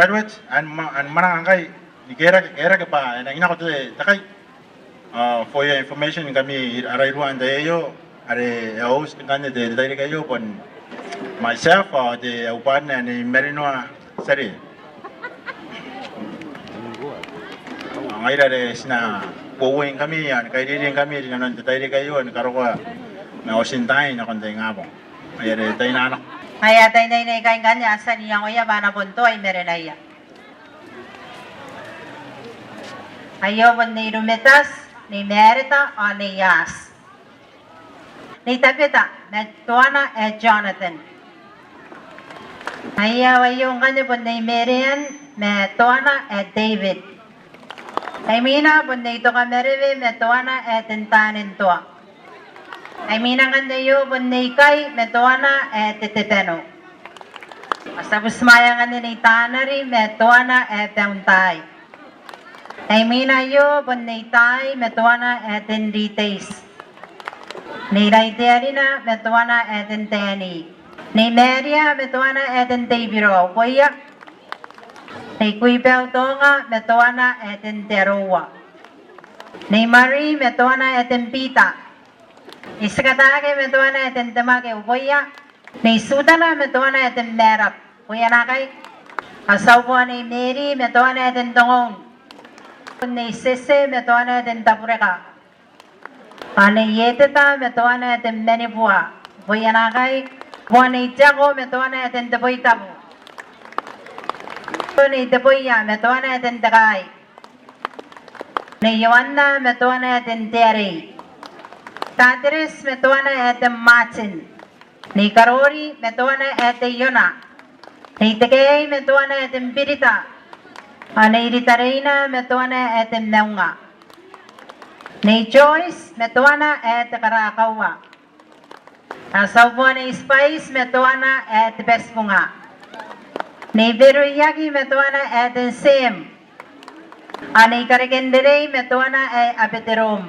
graduates and manang angkay gera ke pa na ina ko te takay for your information kami arayruan tayo are host kanya de dai kayo pon myself the upan ni Merino Sari ang ira de sina buwing kami yan kay din kami dinan dai kayo ni karo ko na osintay na konde ngabong ay de tay na anak Maya tay nay nay kain kanya sa niya ko ya bana punto ay merenaya. Ayo bon ni rumetas ni merita o ni yas. Ni tapita Tuana e Jonathan. Ayo kanya bon ni Marian me Tuana e David. Ay mina bon ni to ka mereve me Tuana e Tintanin toa. Ay minangan niyo bunay kay metuana teteno. Asabus mayangan ni tanari metuana teuntay. Ay minayo bunay tay metuana tendites. Ni raiterina metuana tenteni. Ni Maria metuana tentebiro. Kuya. Ni kuipel tonga metuana tenteroa. Ni Marie metuana tempita. Iskatake metuana temake upoya. Ni sutana metuana merap. Kuya nakay. Asawa ni Mary metuana tentongong. Ni Sese metuana tapureka. Ani yeteta metuana menipua. Kuya nakay. Wani jago metuana tepoitabu. Ni tepoya metuana takay. Ni Joanna metuana etin Terry. Tadris metuana etin Martin. Ni Karori metuana etin Yona. Ni Tegay metuana etin Birita. Ni Ritarina metuana etin Meunga. Ni Joyce metuana etin Karakawa. Asawa ni Spice metuana etin Besmunga. Ni Viruyagi metuana etin Sim. Ani karikendere metuana apeterom.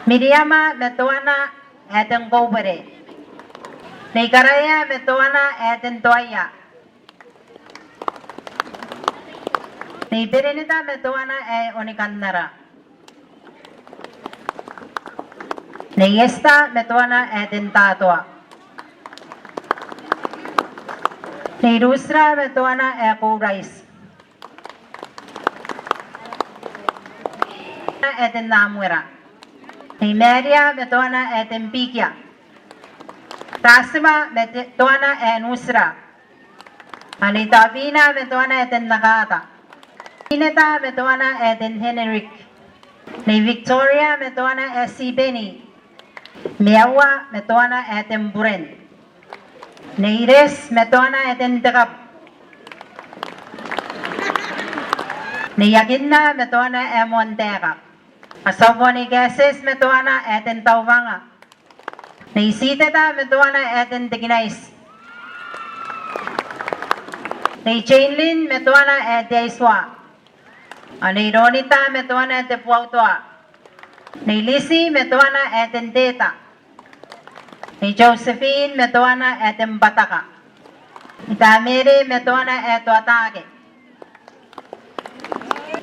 Miriama metuana eten gobere. Ni karaya metuana eten toya. Ni berenita metuana onikandara. Ni esta metuana eten tatua. Ni rusra metuana kurais. Etin Namuera. Ni Maria metuana etin Pikia. Tasima metuana Nusra. Ani Davina metuana etin Nakata. Ineta metuana etin Henrik. Ni Victoria metuana si Beni. Miawa metuana etin Buren. Ni Iris metuana etin Dekap. Ni Yaginna metuana Montega. Asawa ni Gases metuana etin Tauvanga. Ni Siteta metuana etin Tiginais. Ni Chainlin metuana Iswa. Ni Ronita metuana etin Puautoa. Ni Lisi metuana etin Teta. Ni Josephine metuana etin Bataka. Ni Tamiri metuana etin Atake.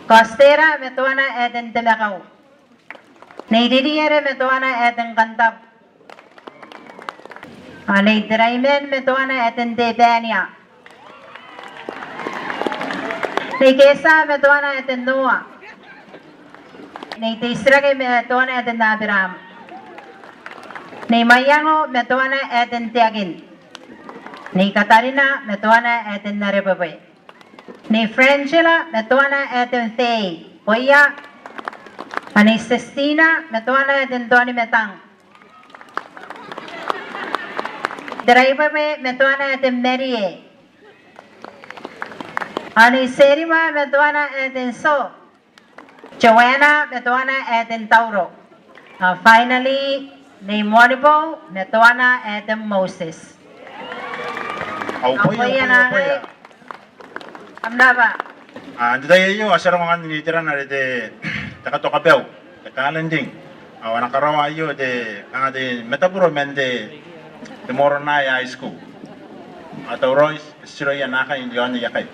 Costera metuana etin Temekau. Ni Didiere metuana etin Kantab. Ni Draimen metuana etin Tebania. Ni Kesa metuana etin Noa. Ni Tisrage metuana etin Nabiram. Ni Mayango metuana etin Tiagin. Ni Katarina metuana etin Narebabe. Ni Frangela metuana etin Thay. Oya. Ani Sestina metuana etin Tony Metang. Driver metuana etin Marie. Ani Serima metuana etin So. Joanna metuana etin Tauro. Finally, ni Monibo metuana etin Moses. Aupoya. Amnaba. Ando tayo yung asarong ang nitira na de takatokapyaw, takalanding. Awan karawa ayo de ang de metapuro mende de Moroni High School. Atau Royce Siroya naka indion yakay.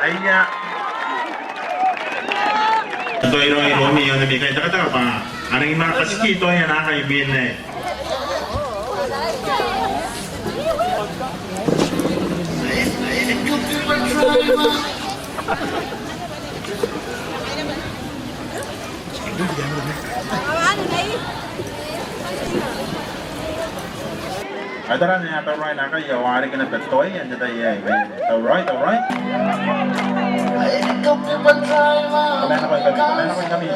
Aiya. Ito ay Romy yun na bigay. Taka pa. Anong mga kaskito yan nakakaibin na eh. Ay, tara na yata right na kayo. Wari ka na petoy. Yan dito ay. Alright, alright. Kamay na ko kami.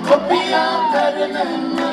Kopiya mere nana.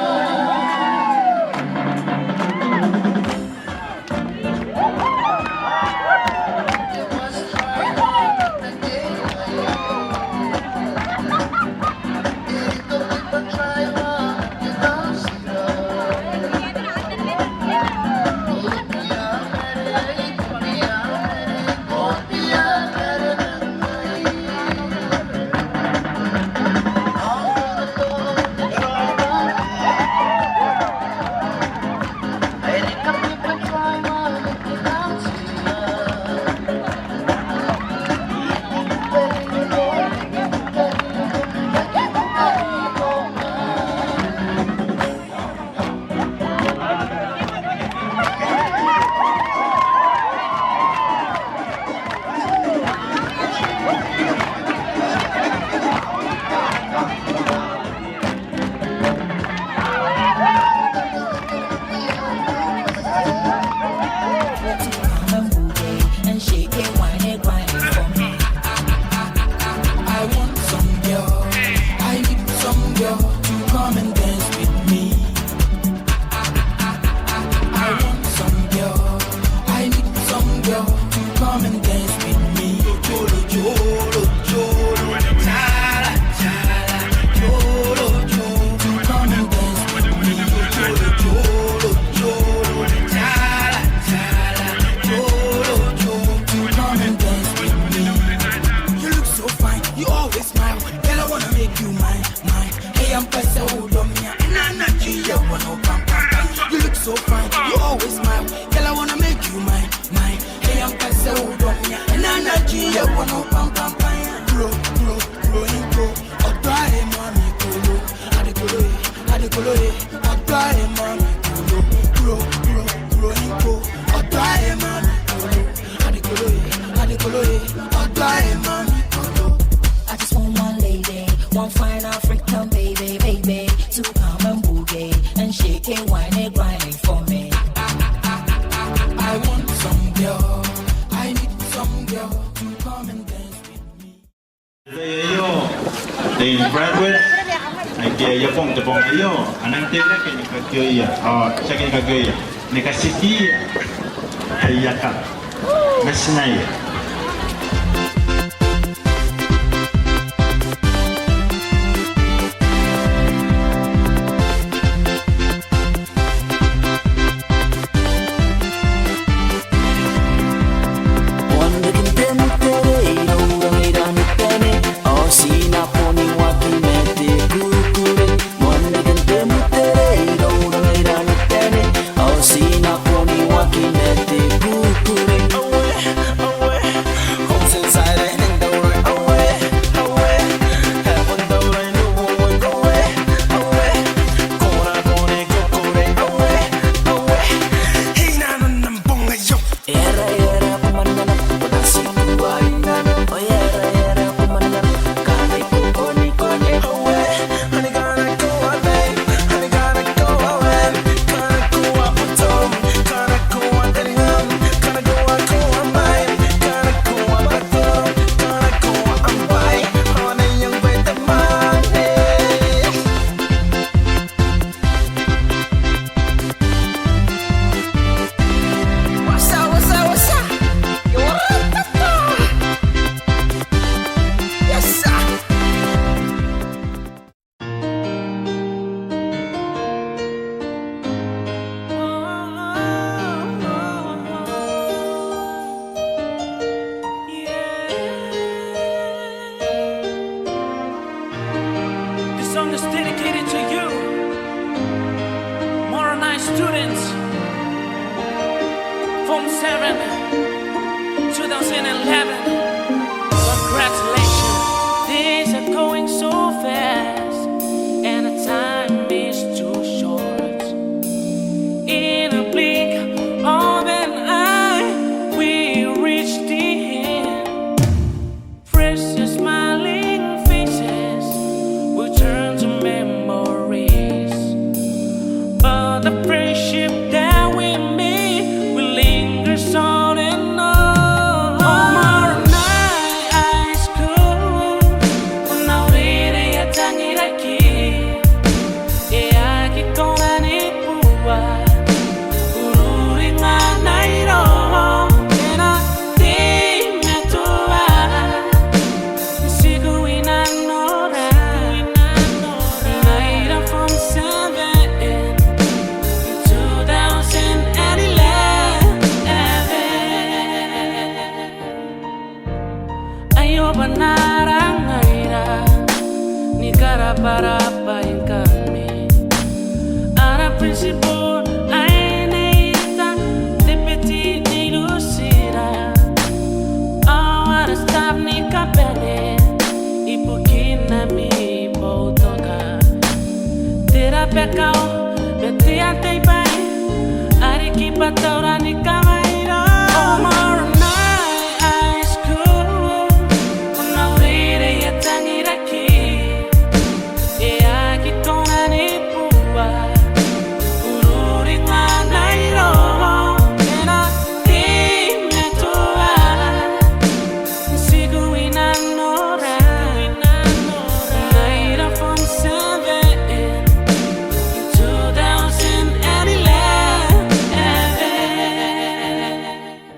I just want one lady, one fine African baby, baby, to come and boogie and shake it, whine it, grind it for me. I want some girl, I need some girl to come and dance with me. Iyo, din graduate. Ay kaya pong tepong iyo. Anang tira kay ni kagyoya. Siya kay kagyoya. Ni kasiki. Ay yaka. Masnay. This song is dedicated to you, Moroni students. 7, 2011. Congratulations. Days are going so fast, and the time is too short. In a blink of an eye, we reach the end. Fresh and smiling faces will turn to memories, but the friendship that we made will linger on and on. Para apain kami Ara prinsipon ay naita De petit ni lucira Awara stop ni kapene Ipukin na mi botoka Tira pekao Beti antay bay Ari ki pataura